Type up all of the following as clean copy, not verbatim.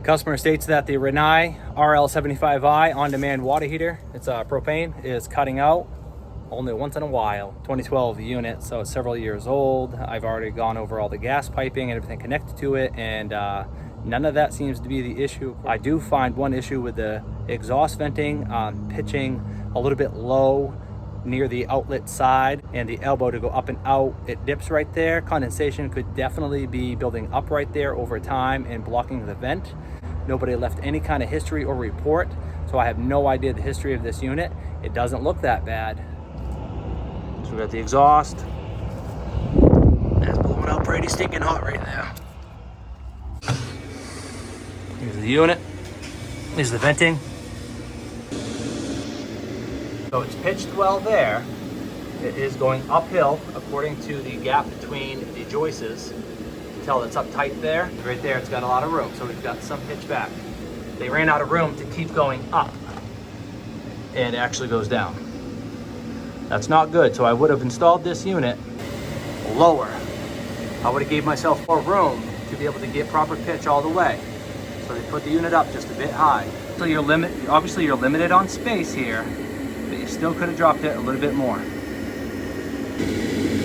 Customer states that the Rinnai RL75i on-demand water heater, it's propane, is cutting out only once in a while. 2012 unit, so it's several years old. I've already gone over all the gas piping and everything connected to it, and none of that seems to be the issue. I do find one issue with the exhaust venting pitching a little bit low near the outlet side, and the elbow to go up and out, it dips right there. Condensation could definitely be building up right there over time and blocking the vent. Nobody left any kind of history or report, so I have no idea the history of this unit. It doesn't look that bad. So we got the exhaust. That's blowing out pretty stinking hot right there. Here's the unit. Here's the venting. So it's pitched well there. It is going uphill according to the gap between the joists. You can tell it's up tight there. Right there, it's got a lot of room, so we've got some pitch back. They ran out of room to keep going up, and it actually goes down. That's not good, so I would have installed this unit lower. I would have gave myself more room to be able to get proper pitch all the way. So they put the unit up just a bit high. So obviously you're limited on space here, but you still could have dropped it a little bit more.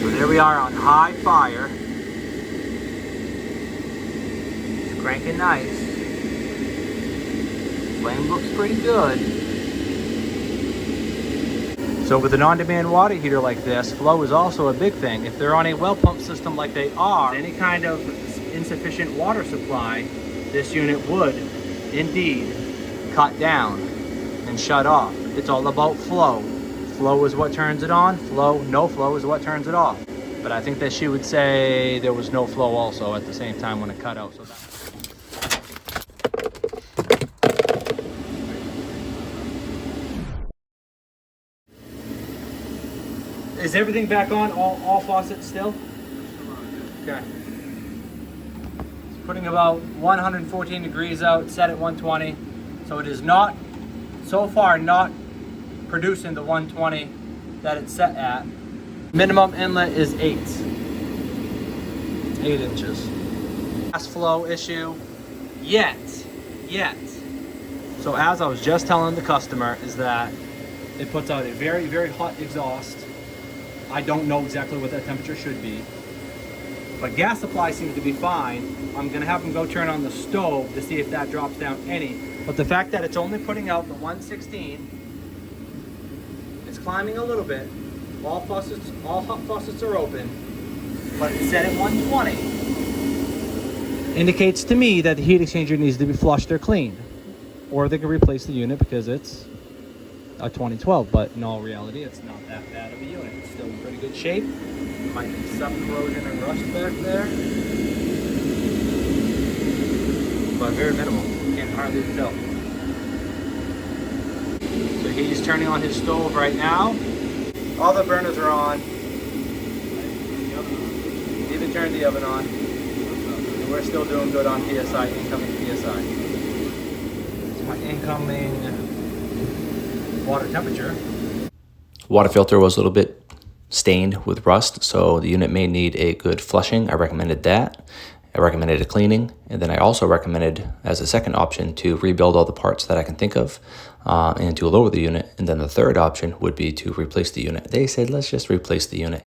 So there we are on high fire. It's cranking nice. Flame looks pretty good. So with an on-demand water heater like this, flow is also a big thing. If they're on a well pump system like they are, any kind of insufficient water supply, this unit would indeed cut down and shut off. It's all about flow. Flow is what turns it on. No flow is what turns it off. But I think that she would say there was no flow also at the same time when it cut out. So is everything back on? All faucets still? Okay. It's putting about 114 degrees out, set at 120. So it is not, so far, not producing the 120 that it's set at. Minimum inlet is 8 inches. Gas flow issue, yet. So as I was just telling the customer, is that it puts out a very, very hot exhaust. I don't know exactly what that temperature should be, but gas supply seems to be fine. I'm gonna have them go turn on the stove to see if that drops down any. But the fact that it's only putting out the 116, it's climbing a little bit. All hot faucets are open, but it's set at 120. Indicates to me that the heat exchanger needs to be flushed or cleaned, or they can replace the unit because it's a 2012, but in all reality, it's not that bad of a unit. It's still in pretty good shape. There might be some corrosion and rust back there, but very minimal. Can't hardly tell. So he's turning on his stove right now. All the burners are on. Even turned the oven on. And we're still doing good on PSI, incoming PSI. It's my incoming water temperature. Water filter was a little bit stained with rust, so the unit may need a good flushing. I recommended that. I recommended a cleaning, and then I also recommended as a second option to rebuild all the parts that I can think of and to lower the unit. And then the third option would be to replace the unit. They said, let's just replace the unit.